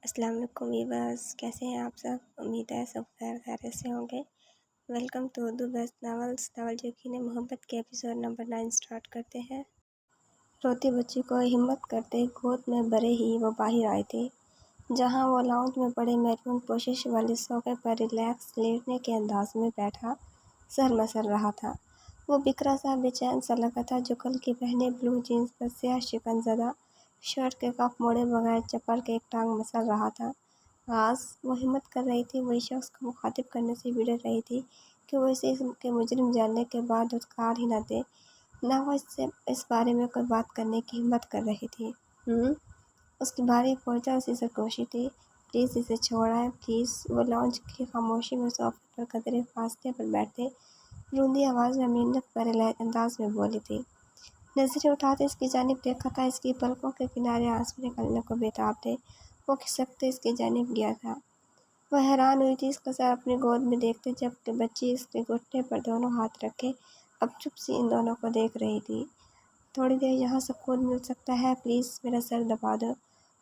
السلام علیکم ویورس، کیسے ہیں آپ سب؟ امید ہے سب خیریت سے ہوں گے۔ Welcome to Urdu best novels Jogi Mohabbat کے ایپیسوڈ نمبر 9 سٹارٹ کرتے ہیں۔ روتی بچی کو ہمت کرتے گود میں بھرے ہی وہ باہر آئے تھے، جہاں وہ لاؤنج میں بڑے میرون پوشش والے صوفے پر ریلیکس لیٹنے کے انداز میں بیٹھا سر مسل رہا تھا۔ وہ بکھرا سا بے چین سا لگا تھا، جو کل کی پہنے بلو جینس پر سیاہ شکن زدہ شرٹ کے کف موڑے بغیر چپل کے ایک ٹانگ مسل رہا تھا۔ آج وہ ہمت کر رہی تھی، وہی شخص کو مخاطب کرنے سے بڑھ رہی تھی کہ وہ اسے کے مجرم جاننے کے بعد دھتکار ہی نہ دے، نہ وہ اس سے اس بارے میں کوئی بات کرنے کی ہمت کر رہی تھی۔ اس کی بھاری پوچھا اسی سرگوشی تھی۔ پلیز اسے چھوڑائیں، پلیز۔ وہ لاؤنج کی خاموشی میں صوفے پر قدرے فاصلے پر بیٹھتے روندی آواز میں منت بھرے انداز میں بولی تھی۔ نظریں اٹھاتے اس کی جانب دیکھا تھا، اس کی پلکوں کے کنارے آنسو نکلنے کو بےتاب تھے۔ وہ کھسکتے اس کی جانب گیا تھا۔ وہ حیران ہوئی تھی اس کا سر اپنی گود میں دیکھتے، جبکہ بچی اس کے گھٹنے پر دونوں ہاتھ رکھے اب چپ سی ان دونوں کو دیکھ رہی تھی۔ تھوڑی دیر یہاں سکون مل سکتا ہے؟ پلیز میرا سر دبا دو۔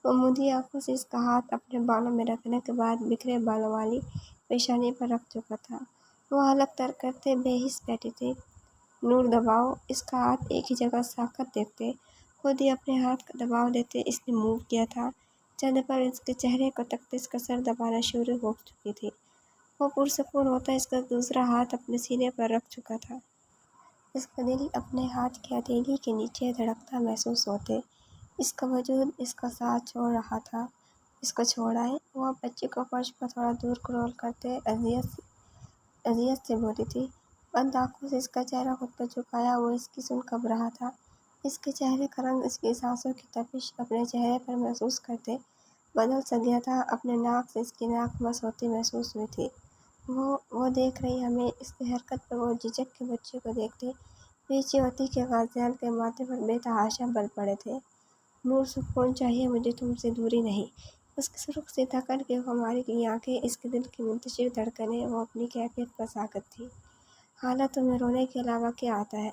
وہ مندی آنکھوں سے اس کا ہاتھ اپنے بالوں میں رکھنے کے بعد بکھرے بالوں والی پیشانی پر رکھ چکا تھا۔ وہ حلق تر کرتے بے حس بیٹھی تھی۔ نور دباؤ۔ اس کا ہاتھ ایک ہی جگہ ساخت دیکھتے خود ہی اپنے ہاتھ کا دباؤ دیتے اس نے موو کیا تھا۔ چند پل اس کے چہرے کو تکتے اس کا سر دبانا شروع ہو چکی تھی۔ وہ پرسکون ہوتا اس کا دوسرا ہاتھ اپنے سینے پر رکھ چکا تھا۔ اس کا دل اپنے ہاتھ کی ہتھیلی کے نیچے دھڑکتا محسوس ہوتے اس کا وجود اس کا ساتھ چھوڑ رہا تھا۔ اس کو چھوڑائیں۔ وہ بچی کو فرش پر تھوڑا دور کرول کرتے اذیت سے بولی تھی۔ بند آنکھوں سے اس کا چہرہ خود پر جھکایا وہ اس کی سن کب رہا تھا۔ اس کے چہرے کا رنگ اس کی سانسوں کی تپش اپنے چہرے پر محسوس کرتے بدل سا گیا تھا۔ اپنے ناک سے اس کی ناک مس ہوتی محسوس ہوئی تھی۔ وہ دیکھ رہی ہمیں۔ اس کی حرکت پر وہ جھجک کے بچی کو دیکھتے پیچھے ہوتی کہ غازیان کے ماتھے پر بے تحاشا بل پڑے تھے۔ نور سکون چاہیے مجھے، تم سے دوری نہیں۔ اس کی سرخ سی تھکن کے خماری کی آنکھیں، اس کے دل کی منتشر دھڑکنیں، وہ اپنی کیفیت پر ساخت تھی۔ حالتوں میں رونے کے علاوہ کیا آتا ہے؟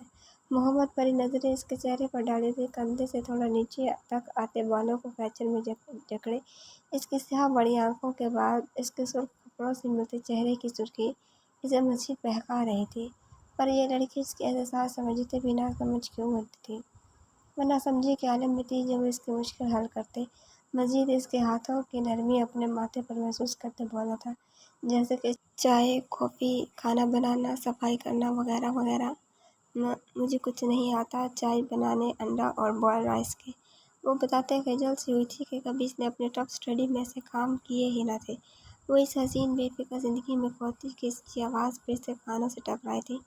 محبت بھری نظریں اس کے چہرے پر ڈالی تھی، کندھے سے تھوڑا نیچے تک آتے بالوں کو پیچن میں جکڑے اس کی سیاہ بڑی آنکھوں کے بعد اس کے سرخ کپڑوں سے ملتے چہرے کی سرخی اسے مزید بہکا رہی تھی۔ پر یہ لڑکی اس کے احساسات سمجھتے بھی نہ سمجھ کیوں ہوتی تھی؟ وہ نہ سمجھی کے عالم میں تھی جب اس کی مشکل حل کرتے۔ مزید اس کے ہاتھوں کی نرمی اپنے ماتھے پر محسوس کرتے بولا تھا، جیسے کہ چائے، کافی، کھانا بنانا، صفائی کرنا وغیرہ وغیرہ۔ مجھے کچھ نہیں آتا چائے بنانے، انڈا اور بوائل رائس کے۔ وہ بتاتے خجل سی ہوئی تھی کہ کبھی اس نے اپنے ٹف اسٹڈی میں سے کام کیے ہی نہ تھے۔ وہ اس حسین بے فکر زندگی میں کھوتی کہ اس کی آواز پھر سے کانوں سے ٹکرائی تھی،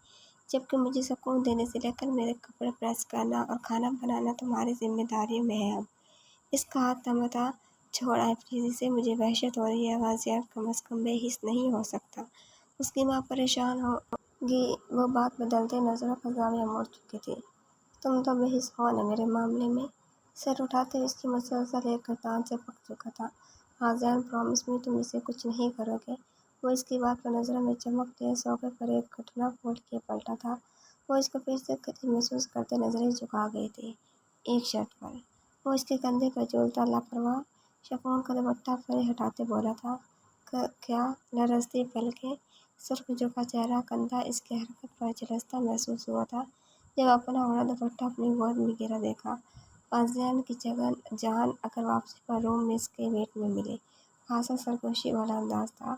جبکہ مجھے سکون دینے سے لے کر میرے کپڑے پریس کرنا اور کھانا بنانا تمہاری ذمہ داریوں میں ہے اب۔ اس کا ہاتھ تھما تھا۔ چھوڑائیں پلیز اسے، مجھے وحشت ہو رہی ہے۔ غازیان کم از کم بے حس نہیں ہو سکتا، اس کی ماں پریشان ہوگی۔ وہ بات بدلتے نظروں کا زاویہ موڑ چکی تھی۔ تم تو بے حس ہو نا میرے معاملے میں؟ سر اٹھاتے ہوئے اس کی مسلسل ایک گردان سے پک چکا تھا۔ غازیان پرامس می تم اسے کچھ نہیں کرو گے؟ وہ اس کی بات پر نظروں میں چمک لیے صوفے پر ایک گھٹنا پھول کیے پلٹا تھا۔ وہ اس کو پھر سے قریب محسوس کرتے نظریں جھکا گئی تھی۔ ایک شرط پر۔ وہ اس کے کندھے پر جھولتا لاپرواہ شفون کا دوپٹہ پھرے ہٹاتے بولا تھا۔ کیا؟ لرزتی پلکیں، سرخ جھکا چہرہ، کندھا اس کی حرکت پر جھلستا محسوس ہوا تھا جب اپنا اوڑھا دوپٹہ اپنی گود میں گرا دیکھا۔ غازیان کی جان اگر واپسی پر روم میں اس کے ویٹ میں ملے۔ خاصا سرگوشی والا انداز تھا۔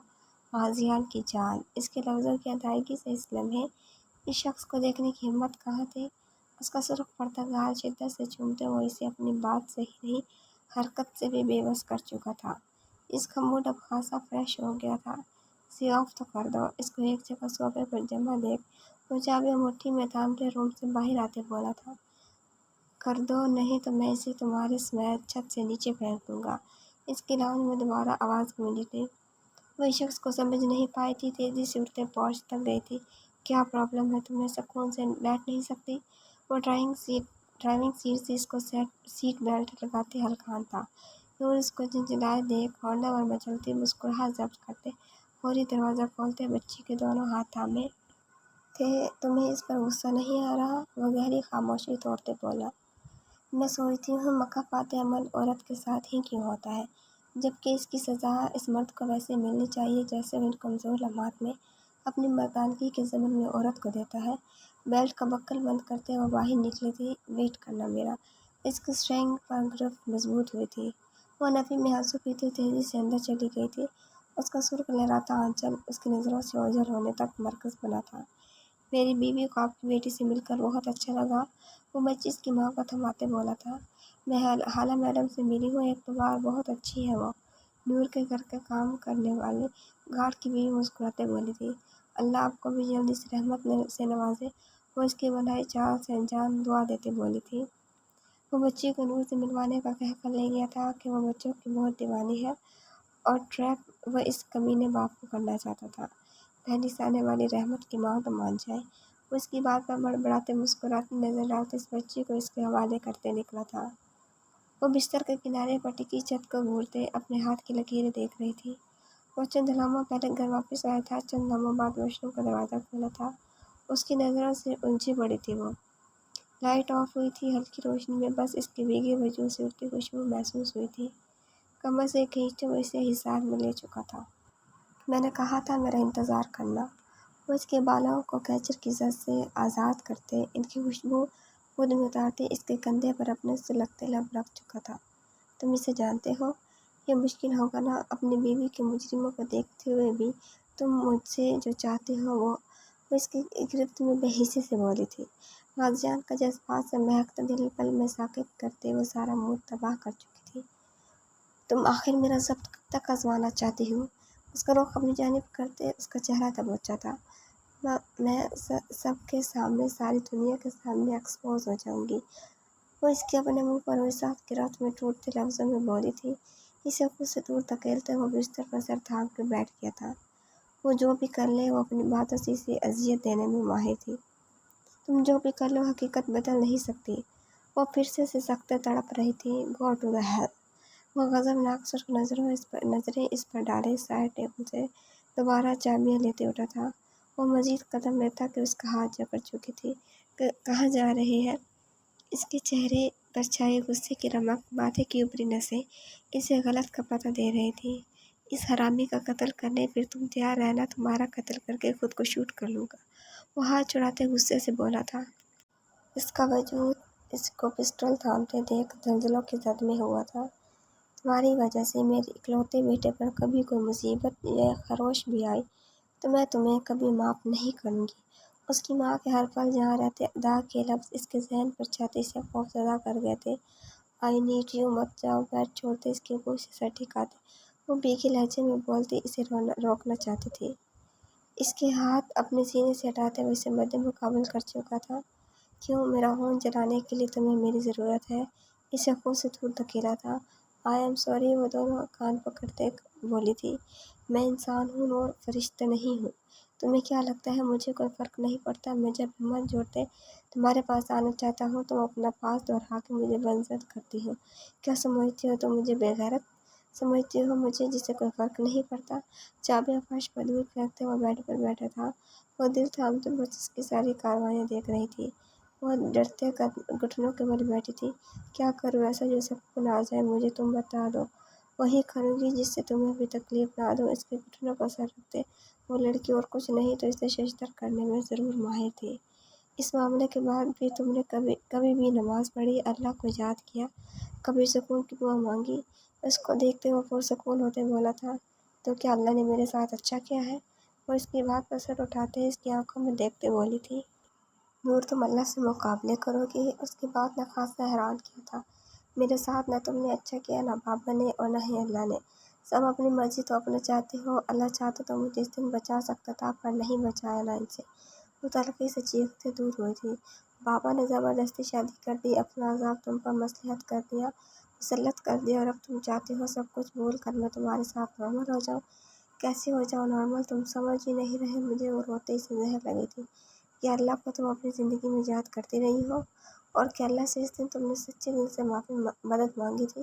غازیان کی جان۔ اس کے لفظوں کی ادائیگی سے اس لمحے اس شخص کو دیکھنے کی ہمت کہاں تھی؟ اس کا سرخ پڑتا گال شدت سے چومتے وہ اسے اپنی بات سے ہی نہیں، حرکت سے بھی بے بس کر چکا تھا۔ اس کا موڈ اب خاصا فریش ہو گیا تھا۔ سی آف تو کر دو۔ اس کو ایک جگہ صوفے پر جمع دیکھ وہ چابیاں مٹھی میں تھامتے روم سے باہر آتے بولا تھا، کر دو نہیں تو میں اسے تمہارے سمیت چھت سے نیچے پھینک دوں گا۔ اس کی لاؤنج میں دوبارہ آواز گونجی تھی۔ وہ اس شخص کو سمجھ نہیں پائی تھی، تیزی سے اٹھتے پہنچ تک گئی تھی۔ کیا پرابلم ہے تمہیں؟ سکون سے بیٹھ نہیں سکتی؟ وہ ڈرائیونگ سیٹ سے اس کو سیٹ بیلٹ لگاتے ہلکان تھا۔ نور اس کو جھنجھلائے دیکھ ہونڈا اور مچلتی مسکراہٹ ضبط کرتے فوری دروازہ کھولتے بچی کے دونوں ہاتھ تھامے تھے۔ تمہیں اس پر غصہ نہیں آ رہا؟ وہ گہری خاموشی توڑتے بولا۔ میں سوچتی ہوں مکافات عمل عورت کے ساتھ ہی کیوں ہوتا ہے؟ جبکہ اس کی سزا اس مرد کو ویسے ملنی چاہیے جیسے وہ ان کمزور لمحات میں اپنی مردانگی کے ضمن میں عورت کو دیتا ہے۔ بیلٹ کا بکل بند کرتے وہ باہر نکلی تھی۔ ویٹ کرنا میرا۔ اس کی اسٹرنگ پر گرفت مضبوط ہوئی تھی۔ وہ نفی میں آنسو پیتی تیزی سے اندر چلی گئی تھی۔ اس کا سرخ لہراتا آنچل اس کی نظروں سے اوجھل ہونے تک مرکز بنا تھا۔ میری بیوی کو آپ کی بیٹی سے مل کر بہت اچھا لگا، وہ بچی اس کی ماں کو تھماتے بولا تھا۔ میں حالہ میڈم سے ملی ہوں ایک دو بار، بہت اچھی ہے وہ۔ نور کے گھر کا کام کرنے والی گارڈ کی بیوی مسکراتے بولی تھی۔ اللہ آپ کو بھی جلدی سے رحمت سے نوازے، وہ اس کی بھلائی چال سے انجان دعا دیتے بولی تھی۔ وہ بچی کو نور سے ملوانے کا کہہ کر لے گیا تھا کہ وہ بچوں کی بہت دیوانی ہے اور ٹریپ وہ اس کمینے باپ کو کرنا چاہتا تھا۔ پہلی سے آنے والی رحمت کی ماں تو مان جائے۔ وہ اس کی بات پر بڑبڑاتے مسکراتی نظر ڈالتے اس بچی کو اس کے حوالے کرتے نکلا تھا۔ وہ بستر کے کنارے پر ٹکی چھت کو گھورتے اپنے ہاتھ کی لکیریں دیکھ رہی تھی۔ وہ چند لمحوں پہلے گھر واپس آیا تھا، چند لمحوں بعد واش روم کا دروازہ کھولا تھا۔ اس کی نظروں سے الجھی پڑی تھی وہ۔ لائٹ آف ہوئی تھی، ہلکی روشنی میں بس اس کے بھیگے وجود سے اٹھتی خوشبو محسوس ہوئی تھی۔ کمر سے کھینچتے وہ اسے حصار میں لے چکا تھا۔ میں نے کہا تھا میرا انتظار کرنا۔ وہ اس کے بالوں کو کیچر کی زد سے آزاد کرتے، ان کی خوشبو خود میں اتارتے اس کے کندھے پر اپنے سلگتے لب رکھ چکا تھا۔ تم اسے جانتے ہو؟ یہ مشکل ہوگا نا، اپنی بیوی کے مجرموں کو دیکھتے ہوئے بھی تم مجھ سے جو چاہتے ہو وہ اس کی گرفت میں بے حسی سے بولی تھی۔ غازیان کا جذبات سے مہکتا دل پل میں ساکت کرتے وہ سارا موڈ تباہ کر چکی تھی۔ تم آخر میرا ضبط کب تک آزمانا چاہتی ہو؟ اس کا رخ اپنی جانب کرتے اس کا چہرہ دبوچا تھا۔ میں سب کے سامنے، ساری دنیا کے سامنے ایکسپوز ہو جاؤں گی، وہ اس کے اپنے منہ پر ہوئی سخت گرفت میں ٹوٹتے لفظوں میں بولی تھی۔ اسے خود سے دور دھکیلتے وہ بستر پر سر تھام کے بیٹھ گیا تھا۔ وہ جو بھی کر لے وہ اپنی باتوں سے اسے اذیت دینے میں ماہر تھی۔ تم جو بھی کر لو حقیقت بدل نہیں سکتی۔ وہ پھر سے سخت تڑپ رہی تھی۔ Go to the hell. وہ غضبناک سرخ نظریں اس پر ڈالے سائڈ ٹیبل سے دوبارہ چابیاں لیتے اٹھا تھا۔ وہ مزید قدم لیتا کہ اس کا ہاتھ جکڑ چکی تھی۔ کہاں جا رہے ہیں؟ اس کے چہرے پر چھائی غصے کی رمق، ماتھے کی اوپری نسیں اسے غلط کا پتہ دے رہی تھی۔ اس حرامی کا قتل کرنے پھر تم تیار رہنا، تمہارا قتل کر کے خود کو شوٹ کر لوں گا، وہ ہاتھ چڑھاتے غصے سے بولا تھا۔ اس کا وجود اس کو پسٹل تھامتے دیکھ زلزلوں کی زد میں ہوا تھا۔ تمہاری وجہ سے میرے اکلوتے بیٹے پر کبھی کوئی مصیبت یا خروش بھی آئی تو میں تمہیں کبھی معاف نہیں کروں گی۔ اس کی ماں کے ہر پل جہاں رہتے ادا کے لفظ اس کے ذہن پر چھاتی سے خوف زدہ کر گئے تھے۔ آئی نیڈ یو، مت جاؤ۔ بیڈ چھوڑتے اس کے گوشے سے سر ٹھکاتے وہ بھیگے لہجے میں بولتی اسے روکنا چاہتی تھی۔ اس کے ہاتھ اپنے سینے سے ہٹاتے وہ اسے مد مقابل کر چکا تھا۔ کیوں؟ میرا خون جلانے کے لیے تمہیں میری ضرورت ہے؟ اسے خود سے دور دھکیلا تھا۔ آئی ایم سوری، وہ دونوں کان پکڑتے بولی تھی۔ میں انسان ہوں اور فرشتہ نہیں ہوں۔ تمہیں کیا لگتا ہے مجھے کوئی فرق نہیں پڑتا؟ میں جب ہمت جوڑتے تمہارے پاس آنا چاہتا ہوں تم اپنا پاس دوہرا کے مجھے بنزد کرتی ہو۔ کیا سمجھتی ہو تم مجھے بے غیرت؟ سمجھتی ہو مجھے جسے کوئی فرق نہیں پڑتا؟ چابیاں فرش پر دور پھینکتے وہ بیڈ پر بیٹھا تھا۔ وہ دل تھامتے بس اس کی ساری کارروائیاں دیکھ رہی تھی۔ وہ ڈرتے گھٹنوں کے بل بیٹھی تھی۔ کیا کروں ایسا جو سب کو ناز آئے؟ مجھے تم بتا دو، وہی کروں گی جس سے تمہیں بھی تکلیف نہ دو۔ اس کے گھٹنوں پر سر رکھتے وہ لڑکی اور کچھ نہیں تو اسے ششدر کرنے میں ضرور ماہر تھی۔ اس معاملے کے بعد بھی تم نے کبھی بھی نماز پڑھی، اللہ کو یاد کیا، کبھی سکون کی دعا مانگی؟ اس کو دیکھتے وہ پرسکون ہوتے بولا تھا۔ تو کیا اللہ نے میرے ساتھ اچھا کیا ہے؟ وہ اس کی بات پر سر اٹھاتے اس کی آنکھوں میں دیکھتے بولی تھی۔ نور تم اللہ سے مقابلے کرو گی؟ اس کی بات نے خاصا حیران کیا تھا۔ میرے ساتھ نہ تم نے اچھا کیا، نہ بابا نے اور نہ ہی اللہ نے۔ سب اپنی مرضی تو اپنا چاہتے ہو، اللہ چاہتا تو مجھے اس دن بچا سکتا تھا پر نہیں بچایا نا ان سے۔ وہ تلخی سے چیختے دور ہوئی تھی۔ بابا نے زبردستی شادی کر دی، اپنا عذاب تم پر مسلط کر دیا، مسلط کر دیا اور اب تم چاہتے ہو سب کچھ بھول کر میں تمہارے ساتھ نارمل ہو جاؤں۔ کیسے ہو جاؤں نارمل؟ تم سمجھ ہی نہیں رہے مجھے۔ وہ روتے اسے زہر لگی تھی۔ کیا اللہ کو تم اپنی زندگی میں یاد کرتی رہی ہو؟ اور کیا اللہ سے اس دن تم نے سچے دل سے مدد مانگی تھی؟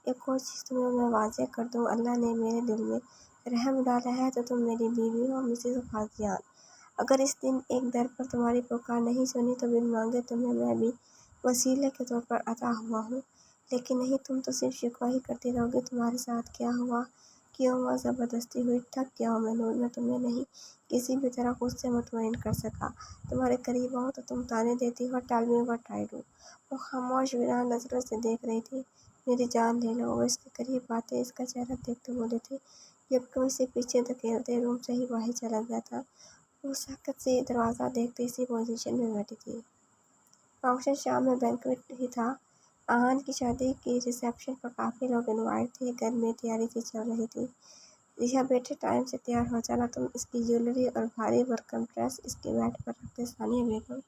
ایک اور چیز تمہیں میں واضح کر دوں، اللہ نے میرے دل میں رحم ڈالا ہے تو تم میری بیوی ہو مسز غازیان۔ اگر اس دن ایک در پر تمہاری پکار نہیں سنی تو بن مانگے تمہیں میں بھی وسیلے کے طور پر عطا ہوا ہوں۔ لیکن نہیں، تم تو صرف شکوہ ہی کرتی رہو گی۔ تمہارے ساتھ کیا ہوا؟ کیوں ہوا؟ زبردستی ہوئی؟ تھک گیا ہوں میں تمہیں نہیں کسی بھی طرح خود سے مطمئن کر سکا۔ تمہارے قریب آؤں تو تم تانے دیتی ہو، tell me what I do. وہ خاموش ویران نظروں سے دیکھ رہی تھی۔ میری جان لے لو۔ وہ اس کے قریب آتے اس کا چہرہ دیکھتے بولی تھی، جبکہ وہ اسے پیچھے دھکیلتے روم سے ہی باہر چلا گیا تھا۔ وہ ساکت سے دروازہ دیکھتے اسی پوزیشن میں بیٹھی تھی۔ فنکشن شام میں بینکویٹ ہی تھا۔ آہان کی شادی کی ریسیپشن پر کافی لوگ انوائٹ تھے۔ گھر میں تیاری سی چل رہی تھی۔ ریحا بیٹے، ٹائم سے تیار ہو جانا۔ تم اس کی جیولری اور بھاری بھرکم ڈریس اس کے بیڈ پر رکھ دے۔ ثانیہ بیگم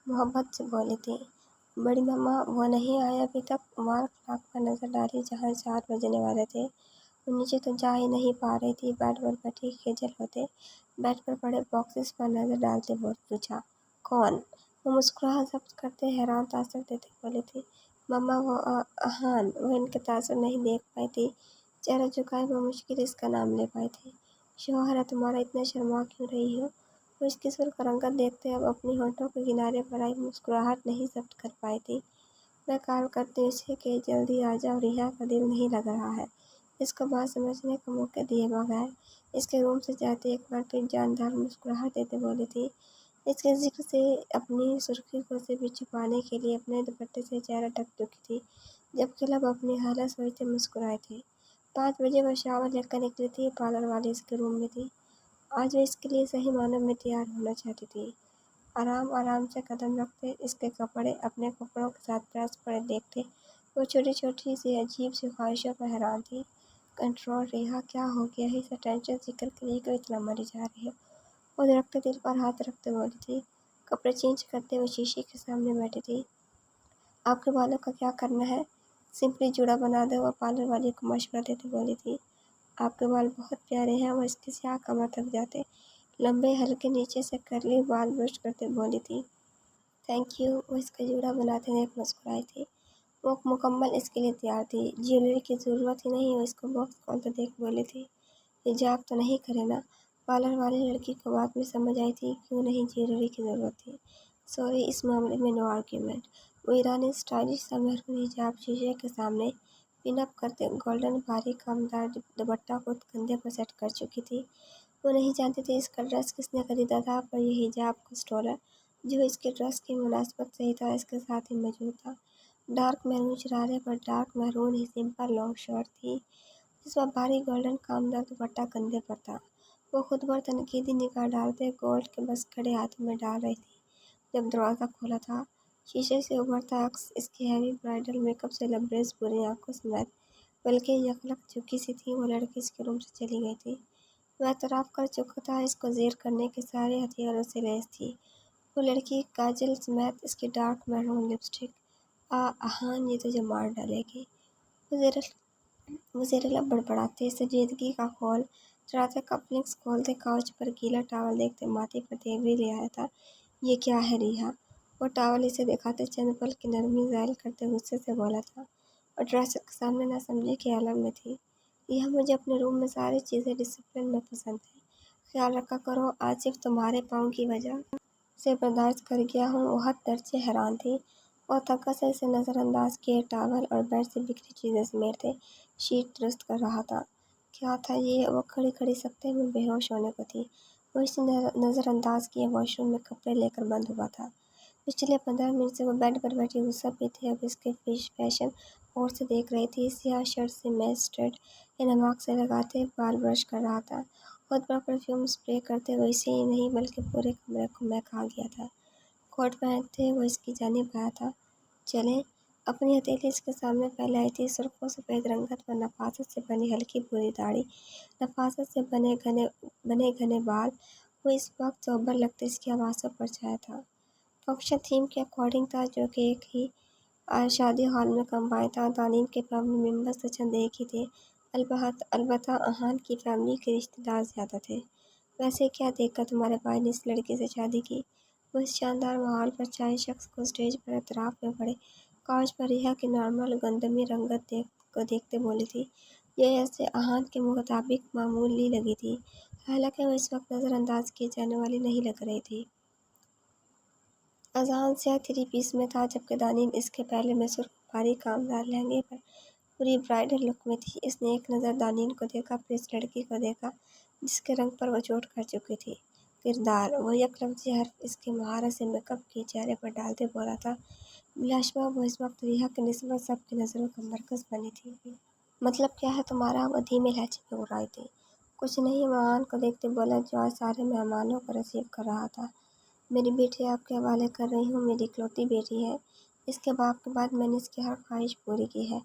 محبت سے بولی تھی۔ بڑی ماما، وہ نہیں آیا ابھی تک؟ وال کلاک پر نظر ڈالی جہاں 4 بجنے والے تھے۔ وہ نیچے تو جا ہی نہیں پا رہی تھی۔ بیڈ پر بیٹھی خجل ہوتے بیڈ پر پڑے باکسز پر نظر ڈالتے پوچھا، کون؟ وہ مسکراہٹ ضبط کرتے حیران تاثر دیتے بولی تھی، ماما وہ آہان۔ وہ ان کے تاثر نہیں دیکھ پائی تھی۔ چہرہ جھکائے بمشکل اس کا نام لے پائی تھی۔ شوہر ہے تمہارا، اتنا شرما کیوں رہی ہو؟ وہ اس کی سرخ رنگت دیکھتے اب اپنی ہونٹوں کے کنارے پر آئی مسکراہٹ نہیں ضبط کر پائی تھی۔ میں کال کرتی ہوں اسے کہ جلدی آ جاؤ، ریحا کا دل نہیں لگ رہا ہے۔ اس کو بات سمجھنے کا موقع دیے بغیر اس کے روم سے جاتے ایک بار پھر جاندار مسکراہٹ دیتے بولی تھی۔ اس کے ذکر سے اپنی سرخی کو سے بھی چھپانے کے لیے اپنے دوپٹے سے چہرہ ڈھک چکی تھی، جبکہ لب اپنی حالت سوچتے مسکرائے تھے۔ 5 بجے وہ شاور لے کر نکلی تھی۔ پارلر والی اس کے روم میں تھی۔ آج وہ اس کے لیے صحیح معنوں میں تیار ہونا چاہتی تھی۔ آرام سے قدم رکھتے اس کے کپڑے اپنے کپڑوں کے ساتھ پریس پڑے دیکھتے وہ چھوٹی چھوٹی سی عجیب سی خواہشوں پر حیران تھی۔ کنٹرول ریحا، کیا ہو گیا ہے؟ اسے ٹینشن ذکر کے لیے کیوں اتنا مری جا رہی ہے؟ وہ دھڑکتے دل پر ہاتھ رکھتے بولی تھی۔ کپڑے چینج کرتے وہ شیشے کے سامنے بیٹھی تھی۔ آپ کے بالوں کا کیا کرنا ہے؟ سمپلی جوڑا بنا دو، وہ پارلر والی کو مشورہ دیتے بولی تھی۔ آپ کے بال بہت پیارے ہیں، وہ اس کی سیاہ کمر تک جاتے لمبے ہلکے نیچے سے کرلی بال برش کرتے بولی تھی۔ Thank you. وہ اس کا جوڑا بناتے دیکھ مسکرائی تھی۔ وہ مکمل اس کے لیے تیار تھی، جیولری کی ضرورت ہی نہیں۔ وہ اس کو باکس کھولتے دیکھ بولی تھی، حجاب تو نہیں کرے نا؟ پارلر والی لڑکی کو بات میں سمجھ آئی تھی کیوں نہیں جیولری کی ضرورت تھی۔ سوری، اس معاملے میں نو آرگیومنٹ۔ وہ ایرانی اسٹائلش سا میرون حجاب شیشے کے سامنے پن اپ کرتے گولڈن بھاری کامدار دوپٹہ کو کندھے پر سیٹ کر چکی تھی۔ وہ نہیں جانتی تھی اس کا ڈریس کس نے خریدا تھا، پر یہ حجاب کا اسٹولر جو اس کے ڈریس کی مناسبت سے ہی تھا اس کے ساتھ ہی موجود تھا۔ ڈارک میرون شرارے پر ڈارک میرون ہی سمپل لانگ شرٹ تھی، جس پر بھاری گولڈن کامدار دوپٹہ کندھے پر تھا۔ وہ خود پر تنقیدی نگاہ ڈالتے گولڈ کے بس کھڑے ہاتھوں میں ڈال رہی تھی جب دروازہ کھولا تھا۔ شیشے سے ابھرتا عکس اس کے ہیوی برائڈل میک اپ سے لبریز پوری آنکھوں سمیت بلکہ یکلک جھکی سی تھی۔ وہ لڑکی اس کے روم سے چلی گئی تھی۔ وہ اعتراف کر چکا تھا، اس کو زیر کرنے کے سارے ہتھیاروں سے لیس تھی۔ وہ لڑکی کاجل سمیت اس کی ڈارک میرون لپسٹک۔ آہان، یہ تجھے مار ڈالے گی۔ وہ زیر لب بڑبڑاتے سنجیدگی کا خول چڑھاتے کپلنگس کھولتے کاؤچ پر گیلا ٹاول دیکھتے ماتھے پر تیوری لے آیا تھا۔ یہ کیا ہے ریحا؟ وہ ٹاول اسے دکھاتے چند پل کی نرمی زائل کرتے غصے سے بولا تھا، اور ڈریسر کے سامنے نہ سمجھی کے عالم میں تھی۔ ریحا، مجھے اپنے روم میں ساری چیزیں ڈسپلن میں پسند ہیں، خیال رکھا کرو۔ آج صرف تمہارے پاؤں کی وجہ سے برداشت کر گیا ہوں۔ وہ حد درجے حیران تھی۔ وہ تھکا سے اسے نظر انداز کیے ٹاول اور بیڈ سے بکھری چیزیں سمیٹتے شیٹ درست کر رہا تھا۔ کیا تھا یہ؟ وہ کھڑی کھڑی سکتے میں بے ہوش ہونے کو تھی۔ وہ اسے نظر انداز کیے واش روم میں کپڑے لے کر بند ہوا تھا۔ پچھلے 15 منٹ سے وہ بیڈ پر بیٹھی غصہ پی تھی، اب اس کے فیشن غور سے دیکھ رہی تھی۔ سیاہ شرٹ سے میچ اسٹریٹ انماک سے لگاتے بال برش کر رہا تھا۔ خود پر پرفیوم اسپرے کرتے وہ اسے ہی نہیں بلکہ پورے کمرے کو مہکا گیا تھا۔ کوٹ پہنتے وہ اس کی جانب آیا تھا۔ چلیں۔ اپنی ہتھیلی اس کے سامنے پھیلائی تھی۔ سرخ و سفید رنگت پر نفاست سے بنی ہلکی بھوری داڑھی، نفاست سے بنے گھنے بال۔ وہ اس وقت سوبر لگتے اس کی آوازوں پر چھایا تھا۔ فنکشن تھیم کے اکارڈنگ تھا، جو کہ ایک ہی شادی ہال میں کمبائن تھا۔ دانین کے فیملی ممبرز تو چند ایک ہی تھے، البتہ آہان کی فیملی کے رشتے دار زیادہ تھے۔ ویسے کیا دیکھ کر تمہارے بھائی نے اس لڑکی سے شادی کی؟ وہ اس شاندار ماحول پر چائے شخص کو اسٹیج پر اطراف میں پڑے کاؤچ پر ریحا کی نارمل گندمی رنگت کو دیکھتے بولی تھی، یہ اسے آہان کے مطابق معمولی لگی تھی، حالانکہ وہ اس وقت نظر انداز کی جانے والی نہیں لگ رہی تھی۔ اذان سیاہ 3 پیس میں تھا، جبکہ دانین اس کے پہلے میں سرخ بھاری کامدار لہنگے پر پوری برائڈل لک میں تھی۔ اس نے ایک نظر دانین کو دیکھا، پھر اس لڑکی کو دیکھا جس کے رنگ پر وہ چوٹ کر چکی تھی۔ کردار: وہ یک لفظی حرف اس کی مہارت سے میک اپ کی چہرے پر ڈالتے بولا تھا۔ بلاشبہ وہ اس وقت ریحا کی نسبت سب کی نظروں کا مرکز بنی تھی۔ مطلب کیا ہے تمہارا؟ وہ دھیمے لہجے میں گھبرائی تھی۔ کچھ نہیں، وہ آن کو دیکھتے بولا جو آج سارے مہمانوں کو ریسیو کر رہا تھا۔ میری بیٹی آپ کے حوالے کر رہی ہوں، میری اکلوتی بیٹی ہے۔ اس کے باپ کے بعد میں نے اس کی ہر خواہش پوری کی ہے۔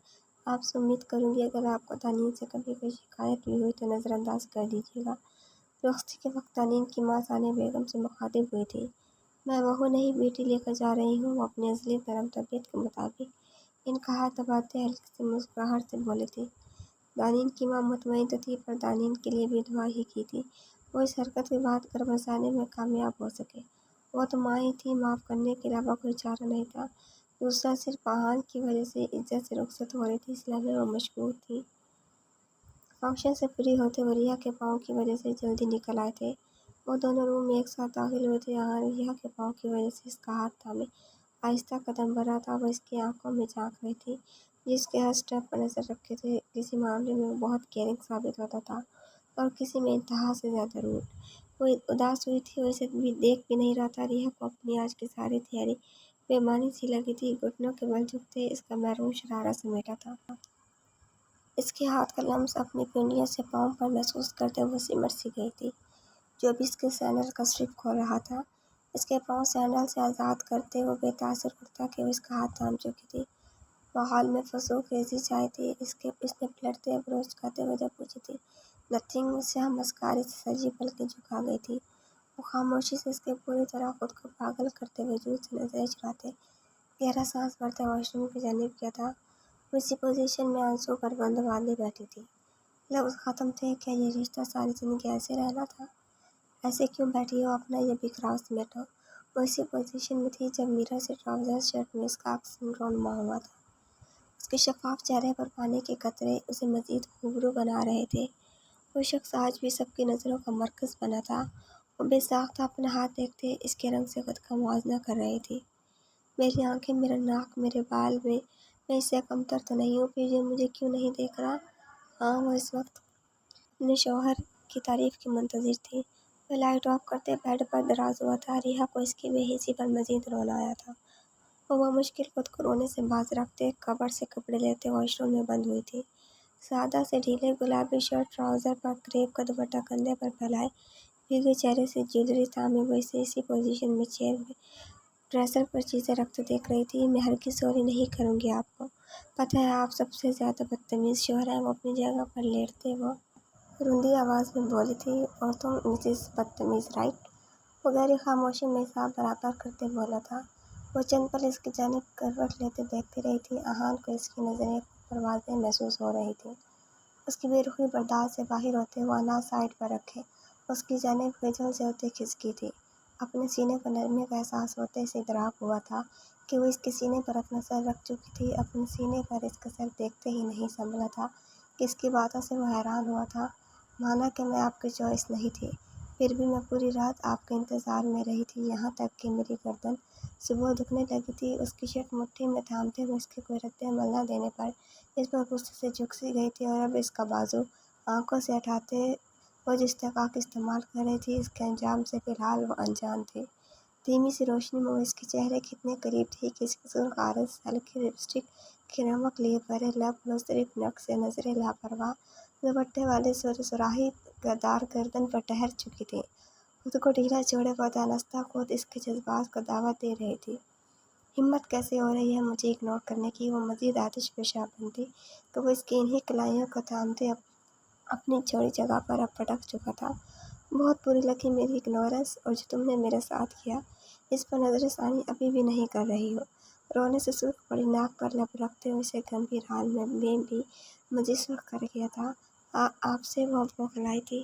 آپ سے امید کروں گی اگر آپ کو دانین سے کبھی کوئی شکایت بھی ہوئی تو نظر انداز کر دیجیے گا۔ رخصتی کے وقت دانین کی ماں ثانیہ بیگم سے مخاطب ہوئی تھی۔ میں بہو نہیں بیٹی لے کر جا رہی ہوں، وہ اپنی ازلی نرم طبیعت کے مطابق ان کا ہاتھ دباتے ہلکی سی مسکراہٹ سے بولی تھی۔ دانین کی ماں مطمئن تو تھی پر دانین کے لیے بھی دعا ہی کی تھی وہ اس حرکت کے بعد گھر بسانے میں کامیاب ہو سکے۔ وہ تو ماں ہی تھی، معاف کرنے کے علاوہ کوئی چارہ نہیں تھا۔ دوسرا صرف آہان کی وجہ سے عزت سے رخصت ہو رہی تھی، اس لمحے وہ مشکور تھی۔ فنکشن سے فری ہوتے وہ ریحا کے پاؤں کی وجہ سے جلدی نکل آئے تھے۔ وہ دونوں روم میں ایک ساتھ داخل ہوئے تھے۔ آہان ریحا کے پاؤں کی وجہ سے اس کا ہاتھ تھامے آہستہ قدم بڑھ رہا تھا۔ وہ اس کی آنکھوں میں جھانک رہی تھی، جس کے ہر اسٹیپ پر نظر رکھے تھے۔ کسی معاملے میں وہ بہت کیئرنگ ثابت ہوتا تھا اور کسی میں انتہا سے زیادہ روڈ۔ وہ اداس ہوئی تھی، وہ اسے دیکھ بھی نہیں رہا تھا۔ ریحا کو اپنی آج کی ساری تیاری بے معنی سی لگی تھی۔ گھٹنوں کے بل جھکتے اس کا محروم شرارہ سمیٹا تھا۔ اس کے ہاتھ کا لمس اپنی پنڈلیوں سے پاؤں پر محسوس کرتے ہوئے سمٹ سی گئی تھی، جو بھی اس کے سینڈل کا اسٹرپ کھول رہا تھا۔ اس کے پاؤں سینڈل سے آزاد کرتے وہ بے تاثر اٹھتا کہ وہ اس کا ہاتھ تھام چکی تھی۔ ماحول میں فضول خیزی چھائی تھی۔ اس نے پلٹتے ابروج جھکاتے ہوئے جب پوچھی تھی نتھنگ، وہ سیاہ مسکارے سے سجی پلکیں جھکا گئی تھی۔ وہ خاموشی سے اس کے پوری طرح خود کو پاگل کرتے وجود سے نظریں چراتے گہرا سانس بھرتے واش روم کی جانب گیا تھا۔ وہ اسی پوزیشن میں آنسو پر بند باندھے بیٹھی تھی۔ لفظ ختم تھے۔ کیا یہ رشتہ ساری زندگی ایسے رہنا تھا؟ ایسے کیوں بیٹھی ہو؟ اپنا یہ بکھراؤ سمیٹو۔ وہ اسی پوزیشن میں تھی جب میرا سے ٹراؤزر شرٹ میں اس کا اکسن رونما ہوا تھا۔ اس کے شفاف چہرے پر پانی کے قطرے اسے مزید خوبرو بنا رہے تھے۔ وہ شخص آج بھی سب کی نظروں کا مرکز بنا تھا۔ وہ بے ساختہ اپنا ہاتھ دیکھتے اس کے رنگ سے خود کا موازنہ کر رہی تھی۔ میری آنکھیں، میرا ناک، میرے بال، میں اس سے کمتر تو نہیں ہوں، پھر یہ مجھے کیوں نہیں دیکھ رہا؟ ہاں، وہ اس وقت اپنے شوہر کی تعریف کی منتظر تھی۔ وہ لائٹ آف کرتے بیڈ پر دراز ہوا تھا۔ ریحا کو اس کی بے حسی پر مزید رونا آیا تھا۔ وہ بمشکل خود کو رونے سے باز رکھتے کبرڈ سے کپڑے لیتے واش روم میں بند ہوئی تھی۔ سادہ سے ڈھیلے گلابی شرٹ، ٹراؤزر پر کریپ کا دوپٹہ کندھے پر پھیلائے، بھیگے چہرے سے جیولری تھامے وہ اسے اسی پوزیشن میں چیئر میں ڈریسر پر چیزیں رکھتے دیکھ رہی تھی۔ میں ہرگز سوری نہیں کروں گی، آپ کو پتہ ہے آپ سب سے زیادہ بدتمیز شوہر ہیں۔ وہ اپنی جگہ پر لیٹتے وہ روندی آواز میں بولی تھی۔ اور تم مسز بدتمیز، رائٹ؟ وہ گہری خاموشی میں حساب برابر کرتے بولا تھا۔ وہ چند پل اس کی جانب کروٹ لیتے دیکھتی رہی تھی۔ آہان کو اس کی نظریں خود پر واضح محسوس ہو رہی تھیں۔ اس کی بے رخی برداشت سے باہر ہوتے وہ اناج سائڈ پر رکھے اس کی جانب غجل سے ہوتے کھسکی تھی۔ اپنے سینے پر نرمی کا احساس ہوتے اسے ادراک ہوا تھا کہ وہ اس کے سینے پر اپنا سر رکھ چکی تھی۔ اپنے سینے پر اس کا سر دیکھتے ہی نہیں سنبھلا تھا کہ اس کی باتوں سے وہ حیران ہوا تھا۔ مانا کہ میں آپ کی چوائس نہیں تھی، پھر بھی میں پوری رات آپ کے انتظار میں رہی تھی، یہاں تک کہ میری گردن صبح دکھنے لگی تھی۔ اس کی شرٹ مٹھی میں تھامتے ہوئے اس کے کوئی رد عمل نہ دینے پر اس پر غصے سے جھک سی گئی تھی، اور اب اس کا بازو آنکھوں سے ہٹاتے وہ جس استحقاق استعمال کر رہی تھی، اس کے انجام سے فی الحال وہ انجان تھی۔ دھیمی سی روشنی میں وہ اس کے چہرے کے اتنے قریب تھی کہ اس کی سرخ آرز، ہلکی لپسٹک کی نمک لیے بھرے لب، مضطرب نک سے نظریں لاپرواہ دوپٹے والے سراہی دار گردن پر ٹہر چکی تھیں۔ خود کو ڈھیلا چھوڑے وہ دانستہ خود اس کے جذبات کو دعوت دے رہی تھی۔ ہمت کیسے ہو رہی ہے مجھے اگنور کرنے کی؟ وہ مزید آتش فشاں بنتی کہ وہ اس کی انہی کلائیوں کو تھامتے اپنی چھوڑی جگہ پر اب پٹک چکا تھا۔ بہت بری لگی میری اگنورنس، اور جو تم نے میرے ساتھ کیا اس پر نظر ثانی ابھی بھی نہیں کر رہی ہو۔ رونے سے سرخ پڑی ناک پر لب رکھتے ہوئے اسے گمبھیر حال میں بھی مزید سرخ کر گیا تھا۔ آپ سے وہ بوکھلائی تھی۔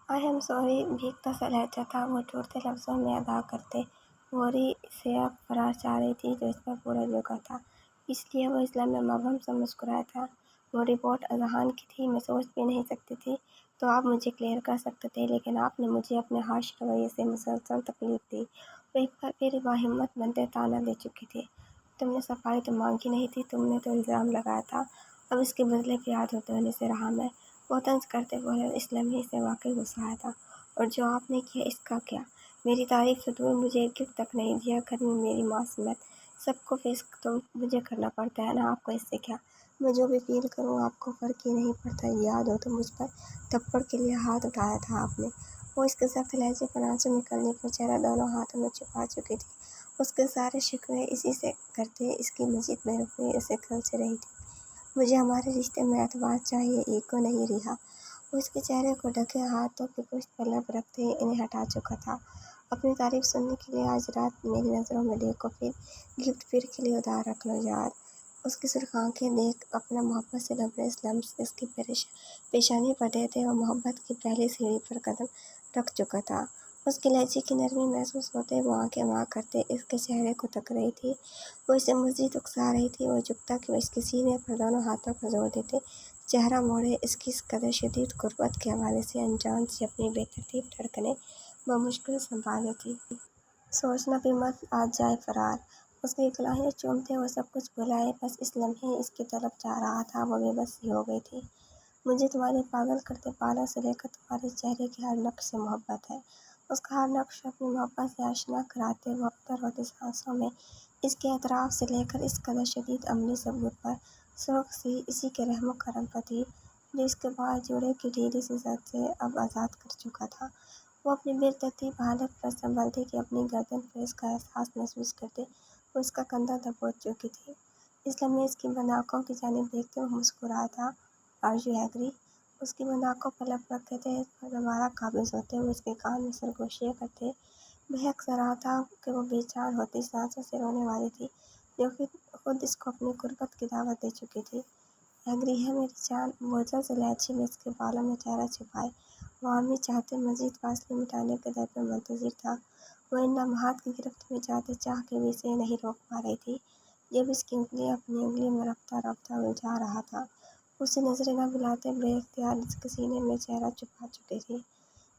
آئی ایم سوری، بھیگتا سا لہجہ تھا وہ ٹوٹتے لفظوں میں ادا کرتے۔ وہی سے اب فرار چاہ رہی تھی جو اس پر پورا جھکا تھا، اس لیے وہ اس لمحے مبہم سا مسکرایا تھا۔ وہ رپورٹ اذہان کی تھی، میں سوچ بھی نہیں سکتی تھی تو آپ مجھے کلیئر کر سکتے تھے، لیکن آپ نے مجھے اپنے ہارش رویے سے مسلسل تکلیف دی۔ وہ ایک بار پھر باہمت بنتے طعنہ دے چکی تھی۔ تم نے صفائی تو مانگی نہیں تھی، تم نے تو الزام لگایا تھا، اب اس کے بدلے پیار ہونے سے رہا میں۔ وہ طنز کرتے بولے، اس لمحے سے واقعی غصہ آیا تھا، اور جو آپ نے کیا اس کا کیا؟ میری تعریف سے دور مجھے ایک گفٹ تک نہیں دیا، گھر میں میری معصومیت، سب کو فیس تو مجھے کرنا پڑتا ہے نا، آپ کو اس سے کیا؟ میں جو بھی فیل کروں آپ کو فرق ہی نہیں پڑتا۔ یاد ہو تو مجھ پر تھپڑ کے لیے ہاتھ اٹھایا تھا آپ نے۔ وہ اس کے سخت لہجے پر آنسو نکلنے پر چہرہ دونوں ہاتھوں میں چھپا چکی تھی۔ اس کے سارے شکوے اسی سے کرتے، اس کی مزید بے رحمی اسے کھل سے رہی تھی۔ مجھے ہمارے رشتے میں اعتبار چاہیے، ایگو نہیں رہا۔ وہ اس کے چہرے کو ڈھکے ہاتھوں کی پشت پر لب رکھتے انہیں ہٹا چکا تھا۔ اپنی تعریف سننے کے لیے آج رات میری نظروں میں دیکھو، پھر گفٹ پھر کے لیے ادھار رکھ لو یار۔ اس کی سرخ آنکھیں دیکھ اپنا محبت سے لبریز لمس اس کی پیشانی پر دیتے وہ محبت کی پہلی سیڑھی پر قدم رکھ چکا تھا۔ اس کے لہجے کی نرمی محسوس ہوتے وہ آنکھیں وہاں کرتے اس کے چہرے کو تک رہی تھی۔ وہ اسے مزید اکسا رہی تھی۔ وہ جھکتا کہ وہ اس کے سینے پر دونوں ہاتھوں کو زور دیتے چہرہ موڑے، اس کی اس قدر شدید قربت کے حوالے سے انجان سی اپنی بے ترتیب دھڑکنیں بمشکل سنبھال تھی۔ سوچنا بھی مت، آج جائے فرار۔ اس کی کلاہیں چومتے وہ سب کچھ بھلائے، بس اس لمحے اس کی طرف جا رہا تھا۔ وہ بے بس سی ہو گئی تھی۔ مجھے تمہارے پاگل کرتے بالوں سے لے کر تمہارے چہرے کے ہر نقش سے محبت ہے۔ اس کا ہر نقش اپنی محبت سے آشنا کراتے وہ ابتر ہوتی سانسوں میں اس کے اطراف سے لے کر اس قدر شدید عملی ثبوت پر سرخ سی اسی کے رحم و کرم پر تھی جو اس کے بال جوڑے کی ڈھیلی سی زد سے اب آزاد کر چکا تھا۔ وہ اپنی بے ترتیب حالت پر سنبھلتے کہ اپنی گردن پر اس کا احساس محسوس کرتے وہ اس کا کندھا دبوچ چکی تھی۔ اس لمحے اس کی بند آنکھوں کی جانب دیکھتے وہ مسکرایا تھا۔ Are you agree? اس کی بند آنکھوں پر لب رکھے تھے اس پر دوبارہ قابض ہوتے ہوئے اس کے کان میں سرگوشیاں کرتے بہک سا رہا تھا کہ وہ بے جان ہوتی سانسوں سے رونے والی تھی جو خود اس کو اپنی قربت کی دعوت دے چکی تھی۔ ایگری ہے میری جان؟ بوجھل سے لہجے میں اس کے بالوں میں چہرہ چھپائے وہ عامی چاہتے مزید فاصلے مٹانے کے در پہ منتظر تھا۔ وہ ان لمحات کی گرفت میں جاتے چاہ کے بھی اسے نہیں روک پا رہی تھی جب اس کی انگلیاں اپنی انگلی میں رفتہ رفتہ الجھا رہا تھا۔ اسے نظریں نہ ملاتے بے اختیار اس کے سینے میں چہرہ چھپا چکی تھی۔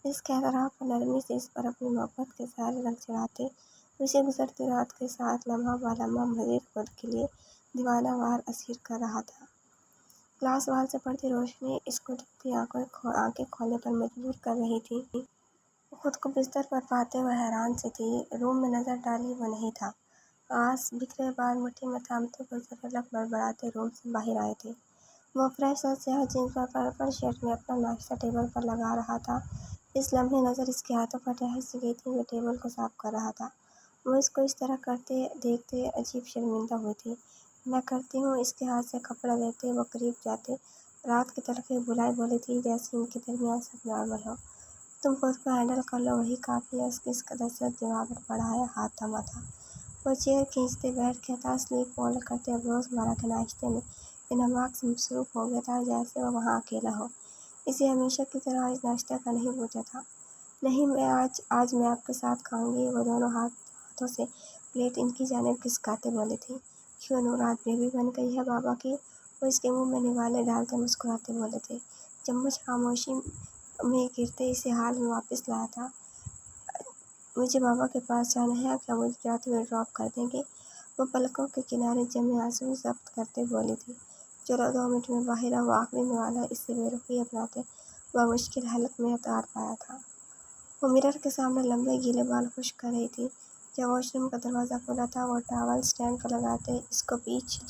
اس کے اطراف پر نرمی سے اس پر اپنی محبت کے سارے رنگ چڑھاتے اسے گزرتی رات کے ساتھ لمحہ بہ لمحہ مزید خود کے لیے دیوانہ وار اسیر کر رہا تھا۔ گلاس وال سے پڑتی روشنی اس کو دکھتی آنکھیں کھولنے پر مجبور کر رہی تھی۔ وہ خود کو بستر پر پاتے وہ حیران سی تھی۔ روم میں نظر ڈالی وہ نہیں تھا۔ آس بکھرے بال مٹھی میں تھامتے وہ ذرا لب بڑبڑاتے روم سے باہر آئے تھے۔ وہ فریش اور سیاہ جینس اور پرپل شرٹ میں اپنا ناشتہ ٹیبل پر لگا رہا تھا۔ اس لمحے نظر اس کے ہاتھوں پر ٹہل سی گئی تھی جو ٹیبل کو صاف کر رہا تھا۔ وہ اس کو اس طرح کرتے دیکھتے عجیب شرمندہ ہوئی تھی۔ میں کرتی ہوں، اس کے ہاتھ سے کپڑا لیتے وہ قریب جاتے رات کی تلخی بھلائی بولی تھی جیسے ان کے درمیان سب نارمل ہو۔ تم خود کو ہینڈل کر لو وہی کافی ہے۔ اس کی اس قدر سے جوابٹ بڑھایا ہاتھ تھما تھا۔ وہ چیئر کھینچتے بیٹھ گیا تھا، سلیپ فولڈ کرتے اب روزمرہ کے ناشتے میں انہماک سے مصروف ہو گیا تھا جیسے وہ وہاں اکیلا ہو۔ اسے ہمیشہ کی طرح آج ناشتہ کا نہیں پوچھا تھا۔ نہیں میں آج میں آپ کے ساتھ کھاؤں گی۔ وہ دونوں ہاتھوں سے پلیٹ ان کی جانب کھسکاتے بولی تھی۔ کیوں نور آج بیوی بن گئی ہے بابا کی؟ وہ اس کے منہ میں نوالے ڈالتے مسکراتے بولے تھے۔ چمچ خاموشی میں گرتے اسے حال میں واپس لایا تھا۔ مجھے بابا کے پاس جانا ہے، کیا مجھے جاتے ہوئے ڈراپ کر دیں گے؟ وہ پلکوں کے کنارے جمے آنسو ضبط کرتے بولی تھی۔ چلو 2 منٹ میں باہر آؤ۔ وہ آخری نوالا اس سے بے رخی اپناتے بمشکل حلق میں اتار پایا تھا۔ وہ مرر کے سامنے لمبے گیلے بال خشک کر رہی تھی۔ جب واش روم کا دروازہ کھلا تھا وہ ٹاول سٹینڈ پر لگاتے اس کو پیچھے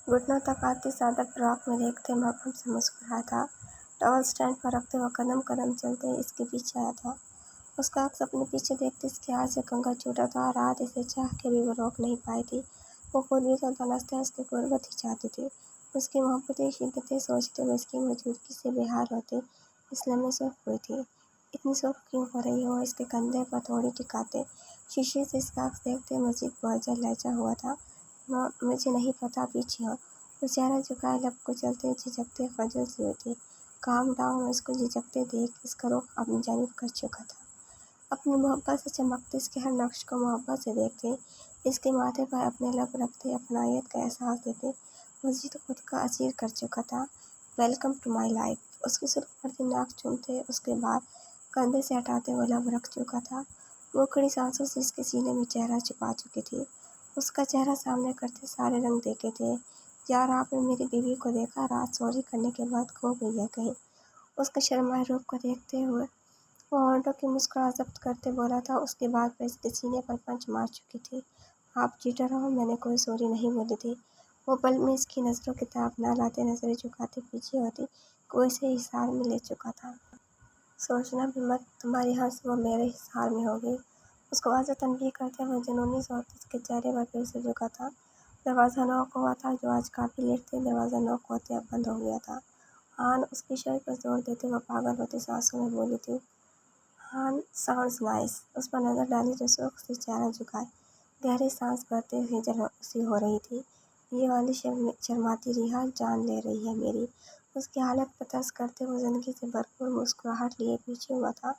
گھٹنوں تک آتی سادہ فراک میں دیکھتے مبہم سے مسکرایا تھا۔ ٹاول سٹینڈ پر رکھتے وہ قدم قدم چلتے اس کے پیچھے آیا تھا۔ اس کا عکس اپنے پیچھے دیکھتے اس کے ہاتھ سے کنگھا چھوٹا تھا۔ رات اسے چاہ کے بھی وہ روک نہیں پائی تھی۔ وہ خود بھی تو دنستہ اس کی قربت ہی چاہتی تھی، اس کی محبتیں شدتیں سوچتے وہ اس کی موجودگی سے بے حال ہوتے۔ اس لمحے سرخ ہوئی تھی۔ اتنی سرخ کیوں ہو رہی ہو؟ اس کے کندھے پر تھوڑی ٹکاتے شیشے سے اس کا عکس دیکھتے مزید بوجھل لہجہ ہوا تھا۔ مجھے نہیں پتا، پیچھے ہو۔ وہ چہرہ جھکائے لب کو چلتے جھجکتے خجل سی ہوئی تھی۔ Calm down. اس کو جھجکتے دیکھ اس کا رخ اپنی جانب کر چکا تھا۔ اپنی محبت سے چمکتے اس کے ہر نقش کو محبت سے دیکھتے اس کے ماتھے پر اپنے لب رکھتے اپنائیت کا احساس دیتے مزید خود کا اسیر کر چکا تھا۔ Welcome to my life. اس کی سرخ پردی ناک چومتے اس کے بعد کندھے سے ہٹاتے وہ لب رکھ چکا تھا۔ وہ کڑی سانسوں سے اس کے سینے میں چہرہ چھپا چکی تھی۔ اس کا چہرہ سامنے کرتے سارے رنگ دیکھے تھے۔ یار آپ نے میری بیوی کو دیکھا، رات چوری کرنے کے بعد کھو گئی ہے کہیں؟ اس کے شرمائے روپ کو دیکھتے ہوئے وہ ہونٹوں کی مسکراہٹ ضبط کرتے بولا تھا۔ اس کے بعد وہ اس کے سینے پر پنچ مار چکی تھی۔ آپ چیٹر ہو، میں نے کوئی سوری نہیں بولی تھی۔ وہ پل میں اس کی نظروں کی طرف نہ لاتے نظریں جھکاتے پیچھے ہوتی کہ وہ اسے حصار میں لے چکا تھا۔ سوچنا بھی مت، تمہاری ہر صبح میرے حصار میں ہوگی۔ اس کو واضح تنبیہ کرتے ہوئے جنونی صوت اس کے چہرے پر پھر سے جھکا تھا۔ دروازہ نوک ہوا تھا، جو آج کافی لیٹ تھے۔ دروازہ نوک ہوتے اب بند ہو گیا تھا۔ آن اس کی شرٹ پر زور دیتے وہ پاگل ہوتی سانسوں میں بولی تھی۔ آن ساؤنڈز نائس۔ اس پر نظر ڈالی جو سرخ سے چہرہ جھکائے گہری سانس بھرتے ہجر سی ہو رہی تھی۔ یہ والی شرماتی ریحا جان لے رہی ہے میری۔ اس کی حالت پر ترس کرتے وہ زندگی سے بھرپور مسکراہٹ لیے پیچھے ہوا تھا۔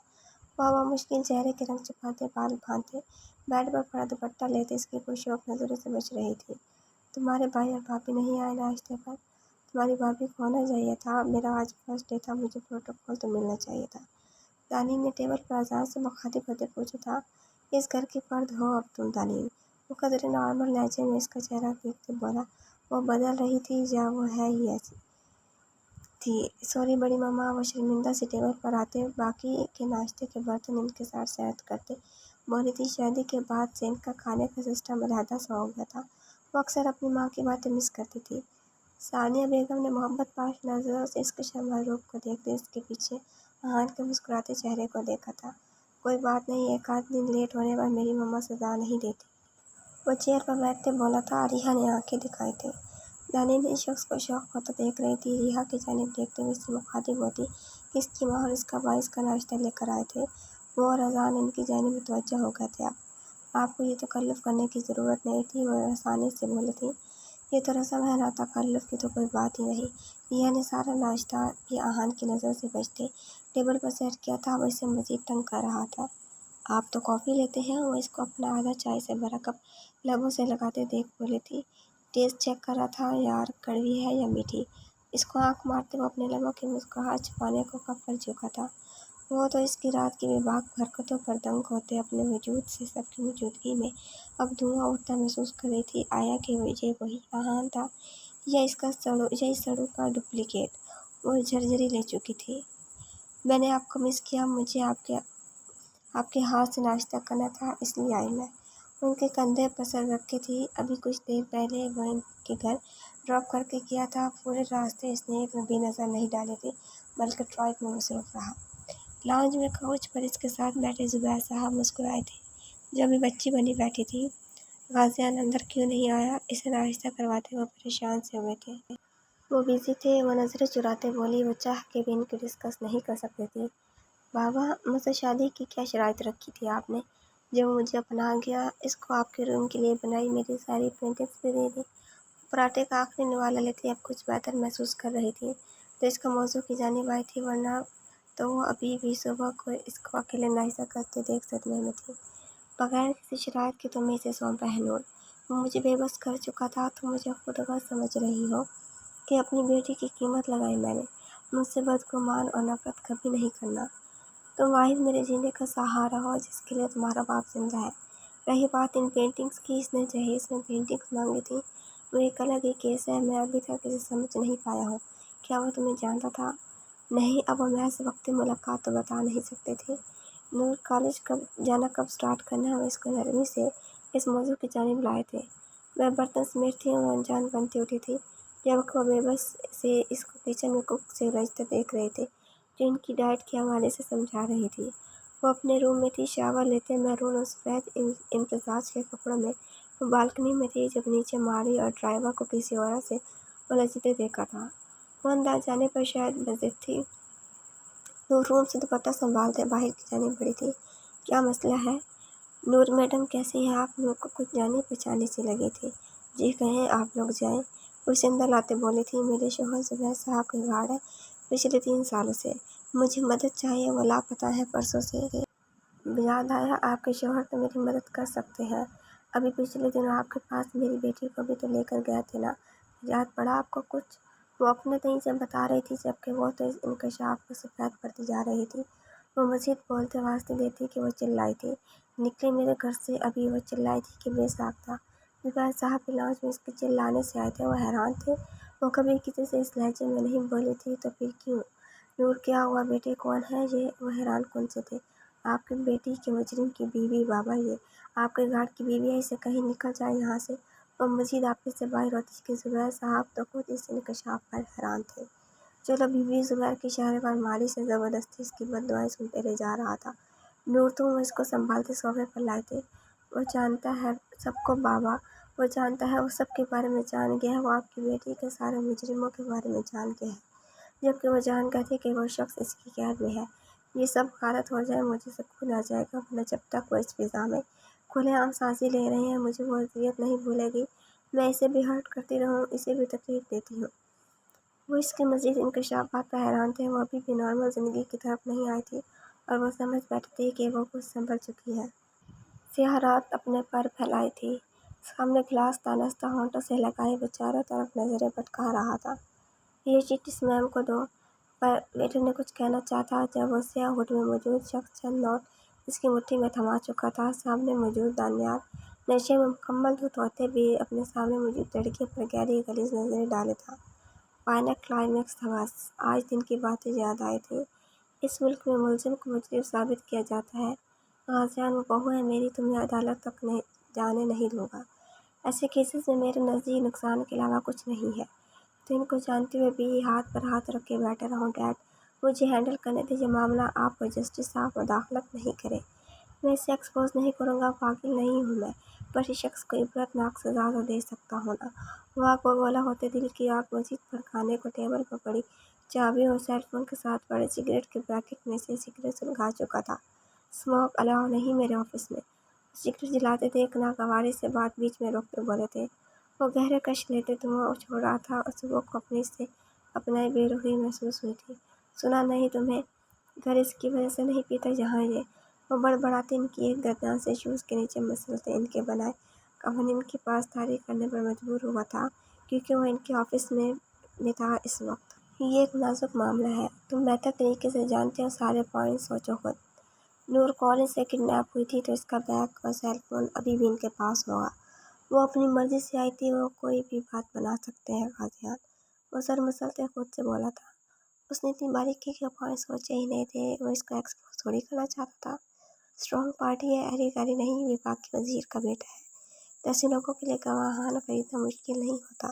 وہ مشکل چہرے کے رنگ چھپاتے، بال باندھتے، بیڈ پر پڑا دوپٹہ لیتے اس کی پرشوق نظروں سے بچ رہی تھی۔ تمہارے بھائی اور بھابھی نہیں آئے ناشتے پر؟ تمہاری بھابھی کو ہونا چاہیے تھا۔ میرا آج فرسٹ ڈے تھا، مجھے پروٹوکول تو ملنا چاہیے تھا۔ دانین نے ٹیبل پر اذان سے مخاطب ہوتے پوچھا تھا۔ اس گھر کی فرد ہو اب تم دانین۔ وہ قدرے نارمل لہجے میں اس کا چہرہ دیکھتے بولا۔ وہ بدل رہی تھی یا وہ ہے ہی ایسی تھی؟ سوری بڑی ماما۔ وہ شرمندہ سے ٹیبل پر آتے، باقی کے ناشتے کے برتن ان کے ساتھ سیٹ کرتے بولی تھی۔ شادی کے بعد سے ان کا کھانے کا سسٹم علیحدہ سا ہو گیا تھا۔ وہ اکثر اپنی ماں کی باتیں مس کرتی تھی۔ ثانیہ بیگم نے محبت پاش نظروں سے اس کے شرمائے روپ کو دیکھتے اس کے پیچھے آہان کے مسکراتے چہرے کو دیکھا تھا۔ کوئی بات نہیں، ایک آدھ دن لیٹ ہونے پر میری ماما سزا نہیں دیتی۔ وہ چیئر پر بیٹھتے بولا تھا۔ ریحا نے آنکھیں دکھائی تھی۔ دانین اس شخص کو شوق ہوتا دیکھ رہی تھی۔ ریحا کی جانب دیکھتے ہوئے اس سے مخاطب ہوتی کہ اس کی ماں اور اس کا بھائی اس کا ناشتہ لے کر آئے تھے۔ وہ اور اذان ان کی جانب متوجہ ہو گئے تھے۔ آپ کو یہ تکلف کرنے کی ضرورت نہیں تھی، وہ رسانی سے بولی تھی۔ یہ تو رسم ہے نا، تکلف کی تو کوئی بات ہی نہیں۔ ریحا نے سارا ناشتہ بھی آہان کی نظر سے بچتے ٹیبل پر سیٹ کیا تھا۔ وہ اسے مزید تنگ کر رہا تھا۔ آپ تو کافی لیتے ہیں؟ وہ اس کو اپنا آدھا چائے سے بھرا کپ لبوں سے لگاتے دیکھ بولی تھی۔ ٹیسٹ چیک کر رہا تھا یار، کڑوی ہے یا میٹھی؟ اس کو آنکھ مارتے وہ اپنے لبوں کی مسکراہٹ چھپانے کو کپ پر جھکا تھا۔ وہ تو اس کی رات کی بے باک حرکتوں پر دنگ ہوتے اپنے وجود سے سب کی موجودگی میں اب دھواں اٹھتا محسوس کر رہی تھی۔ آیا کہ یہ وہی آہان تھا یا اس سڑو کا ڈپلیکیٹ؟ وہ جھرجھری لے چکی تھی۔ میں نے آپ کو مس کیا، مجھے آپ کے ہاتھ سے ناشتہ کرنا تھا، اس لیے آئی میں۔ ان کے کندھے پر سر رکھے تھی۔ ابھی کچھ دیر پہلے وہ ان کے گھر ڈراپ کر کے گیا تھا۔ پورے راستے اس نے ایک بھی نظر نہیں ڈالی تھی بلکہ ڈرائیو میں مصروف رہا۔ لاؤنج میں کوچ پر اس کے ساتھ بیٹھے زبیر صاحب مسکرائے تھے، جو ابھی بچی بنی بیٹھی تھی۔ غازیان اندر کیوں نہیں آیا؟ اسے ناشتہ کرواتے وہ پریشان سے ہوئے تھے۔ وہ بزی تھے، وہ نظریں چراتے بولی۔ وہ چاہ کے بھی ان کی ڈسکس نہیں کر سکتی تھی۔ بابا، مجھ سے شادی کی کیا شرائط رکھی تھی آپ نے؟ جب وہ مجھے اپنا گیا، اس کو آپ کے روم کے لیے بنائی میری ساری پینٹنگز بھی دے دی۔ پراٹھے کا آخری نوالا لیتی اب کچھ بہتر محسوس کر رہی تھی تو اس کا موضوع کی جانب آئی تھی، ورنہ تو وہ ابھی بھی صبح کو اس کو اکیلے ناشتہ کرتے دیکھ صدمے میں تھی۔ بغیر کسی شرائط کے تم اسے سونپا ہے نور۔ وہ مجھے بے بس کر چکا تھا۔ تم مجھے خود غرض سمجھ رہی ہو کہ اپنی بیٹی کی قیمت لگائی میں نے۔ مجھ سے بدگمان اور نفرت کبھی نہیں کرنا۔ تم واحد میرے جینے کا سہارا ہو جس کے لیے تمہارا باپ زندہ ہے۔ رہی بات ان پینٹنگز کی، اس نے جہیز میں پینٹنگز مانگی تھی، وہ ایک الگ ہی کیس ہے۔ میں ابھی تک اسے سمجھ نہیں پایا ہوں۔ کیا وہ تمہیں جانتا تھا؟ نہیں، اب وہ محض وقت ملاقات تو بتا نہیں سکتے تھے۔ نور کالج جانا کب سٹارٹ کرنا ہے؟ وہ اس کو نرمی سے اس موضوع کی جانب لائے تھے۔ وہ برتن سمیٹتی اور انجان بنتی اٹھی تھی جبکہ وہ بے بس سے اس کو کچن میں کک سے الجھتے دیکھ رہے تھے جو ان کی ڈائٹ کے حوالے سے سمجھا رہی تھی۔ وہ اپنے روم میں تھی، شاور لیتے محرون اور سفید امتزاج کے کپڑوں میں۔ وہ بالکنی میں تھی جب نیچے ماری اور ڈرائیور کو کسی اور سے الجھتے دیکھا تھا۔ وہ انداز جانے پر شاید بضد تھی۔ نور روم سے دوپٹہ سنبھالتے باہر کی جانب بڑھی تھی۔ کیا مسئلہ ہے؟ نور میڈم کیسی ہیں آپ؟ نور کو کچھ جانی پہچانی سی لگی تھی۔ جی کہیں آپ لوگ جائیں، وہ زندہ لاتے بولی تھی۔ میرے شوہر زبیر صاحب کے گارڈ ہیں پچھلے 3 سالوں سے۔ مجھے مدد چاہیے، وہ لاپتہ ہیں پرسوں سے۔ یاد آیا آپ کے شوہر تو میری مدد کر سکتے ہیں۔ ابھی پچھلے دنوں آپ کے پاس میری بیٹی کو بھی تو لے کر گئے تھے نا، یاد پڑا آپ کو کچھ؟ وہ اپنے تئیں سے بتا رہی تھی جبکہ وہ تو اس انکشاف میں سفید پڑتی جا رہی تھی۔ وہ مزید بولتے واسطے دیتی کہ وہ چلائی تھی۔ نکلے میرے گھر سے ابھی وہ چلائی تھی کہ بے ساختہ۔ زبیر صاحب بھی لاؤنج میں اس کے چلانے سے آئے تھے۔ وہ حیران تھے، وہ کبھی کسی سے اس لہجے میں نہیں بولی تھی تو پھر کیوں؟ نور کیا ہوا بیٹے، کون ہے یہ؟ وہ حیران کن سے تھے۔ آپ کی بیٹی کے مجرم کی بیوی بابا، یہ آپ کے گارڈ کی بیوی ہے، اسے کہیں نکل جائے یہاں سے۔ وہ مزید آپس سے باہر ہوتی کہ زبیر صاحب تو خود اس انکشاف پر حیران تھے۔ چلو بیوی، زبیر کے چہرے پر مالی سے زبردستی اس کی بد دعائیں سنتے لے جا رہا تھا۔ نور تم اس کو سنبھالتے صوفے پر لائے تھے؟ وہ جانتا ہے سب کو بابا، وہ جانتا ہے، وہ سب کے بارے میں جان گیا ہے، وہ آپ کی بیٹی کے سارے مجرموں کے بارے میں جان گیا ہے، جبکہ وہ جان گیا تھا کہ وہ شخص اس کی قید میں ہے۔ یہ سب غلط ہو جائے مجھے سکون آ جائے گا، ورنہ جب تک وہ اس فضا میں کھلے عام سانسیں لے رہے ہیں مجھے وہ اذیت نہیں بھولے گی۔ میں اسے بھی ہرٹ کرتی رہوں، اسے بھی تکلیف دیتی ہوں۔ وہ اس کے مزید انکشافات پر حیران تھے۔ وہ ابھی بھی نارمل زندگی کی طرف نہیں آئی تھی اور وہ سمجھ بیٹھے تھے کہ وہ کچھ سنبھل چکی ہے۔ سیاہ رات اپنے پر پھیلائی تھی، سامنے گلاس دانستہ ہونٹوں سے لگائے وہ چاروں طرف نظریں بھٹکا رہا تھا۔ یہ چٹ اس میم کو دو۔ پر ویٹر نے کچھ کہنا چاہا جب وہ سیاہ ہوڈ میں موجود شخص چند نوٹ اس کی مٹھی میں تھما چکا تھا۔ سامنے موجود دانیال نشے میں مکمل دھت ہوتے بھی اپنے سامنے موجود لڑکی پر گہری غلیظ نظریں ڈالے تھا۔ فائنل کلائمیکس تھا بس۔ آج دن کی باتیں یاد آئی تھیں۔ اس ملک میں ملزم کو مجرم ثابت کیا جاتا ہے۔ غازیان وہ بہو ہے میری، تمہیں عدالت تک جانے نہیں دوں گا۔ ایسے کیسز میں میرے نزدیک نقصان کے علاوہ کچھ نہیں ہے۔ تو ان کو جانتے ہوئے بھی ہاتھ پر ہاتھ رکھ کے بیٹھے رہوں ڈیڈ؟ مجھے ہینڈل کرنے دیجیے معاملہ، آپ کو جسٹس صاحب مداخلت نہیں کریں۔ میں اسے ایکسپوز نہیں کروں گا، پاگل نہیں ہوں میں، پر اس شخص کو عبرتناک سزا تو دے سکتا ہوں نا۔ وہ آگ بگولا ہوتے دل کی آگ مزید بھڑکانے کو ٹیبل پر پڑی چابی اور سیل فون کے ساتھ پڑے سگریٹ کے پیکٹ میں سے سگریٹ سلگا چکا تھا۔ اسموک الاؤ نہیں میرے آفس میں۔ وہ سگریٹ جلاتے دیکھ ناگواری سے بات بیچ میں روکتے بولے تھے۔ وہ گہرے کش لیتے دھواں چھوڑ رہا تھا اور صبح کو اپنی سے اپنا بے روحی محسوس ہوئی تھی۔ سنا نہیں تمہیں؟ گھر اس کی وجہ سے نہیں پیتا جہاں یہ۔ وہ بڑبڑاتے ان کی ایک گردان سے شوز کے نیچے مسلتے ان کے بنائے قوانین کی پاسداری کرنے پر مجبور ہوا تھا کیونکہ وہ ان کے آفس میں تھا اس وقت۔ یہ ایک نازک معاملہ ہے، تم بہتر طریقے سے جانتے ہو، سارے پوائنٹس سوچو خود۔ نور کالج سے کڈنیپ ہوئی تھی تو اس کا بیگ اور سیل فون ابھی بھی ان کے پاس ہوگا۔ وہ اپنی مرضی سے آئی تھی، وہ کوئی بھی بات بنا سکتے ہیں غازیان۔ وہ سر مسلتے خود سے بولا تھا۔ اس نے اتنی باریکی کے پوائنٹ سوچے ہی نہیں تھے، وہ اس کو ایکسپوز تھوڑی کرنا چاہتا تھا۔ اسٹرانگ پارٹی ہے، اہلی گاری نہیں، وفاقی وزیر کا بیٹا ہے۔ 10 لوگوں کے لیے گواہان خریدنا مشکل نہیں ہوتا۔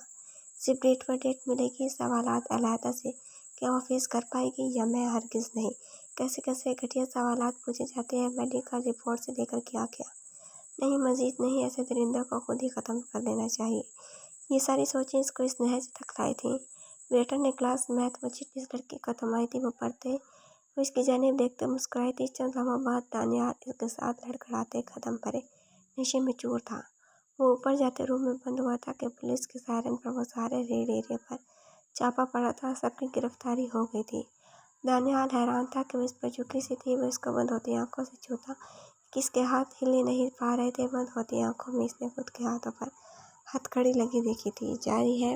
صرف ڈیٹ پر ڈیٹ ملے گی، سوالات علیحدہ سے کیا وہ فیس کر پائے گی یا میں؟ ہرگز نہیں۔ کیسے کیسے گھٹیا سوالات پوچھے جاتے ہیں، میڈیکل رپورٹ سے لے کر کیا کیا نہیں، مزید نہیں، ایسے درندوں کو خود ہی ختم کر دینا چاہیے۔ یہ ساری سوچیں اس کو اس نہج تک لائی تھیں۔ ویٹر نے گلاس میتھ وہ چٹھی اس لڑکی کو تھمائی تھی، وہ پڑھتے وہ اس کی جانب دیکھتے مسکرائی تھی۔ چند لمحوں بعد دانیال اس کے ساتھ لڑکھڑاتے قدم بھرے نشے میں چور تھا۔ وہ اوپر جاتے روم میں بند ہوا تھا کہ پولیس کے سائرن پر وہ سارے ریڈ ایریا پر چھاپا پڑا تھا، سب کی گرفتاری ہو گئی تھی۔ دانیال حیران تھا کہ وہ اس پر جھکی سی تھی، وہ اس کو بند ہوتی آنکھوں سے چھوتا کہ اس کے ہاتھ ہل ہی نہیں پا رہے تھے۔ بند ہوتی آنکھوں میں اس نے خود کے ہاتھوں پر ہتھ کڑی لگی دیکھی تھی۔ جاری ہے۔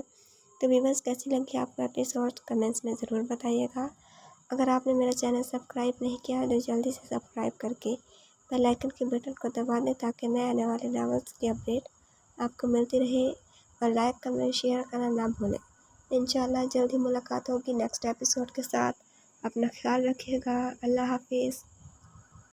تو ویورز کیسی لگی آپ کو ایپیسوڈ کمنٹس میں ضرور بتائیے گا۔ اگر آپ نے میرا چینل سبسکرائب نہیں کیا تو جلدی سے سبسکرائب کر کے بیل آئکن کے بٹن کو دبا دیں تاکہ نئے آنے والے ناولز کی اپڈیٹ آپ کو ملتی رہے، اور لائک کمنٹ شیئر کرنا نہ بھولیں۔ انشاءاللہ جلد ہی ملاقات ہوگی نیکسٹ ایپیسوڈ کے ساتھ۔ اپنا خیال رکھیے گا۔ اللہ حافظ۔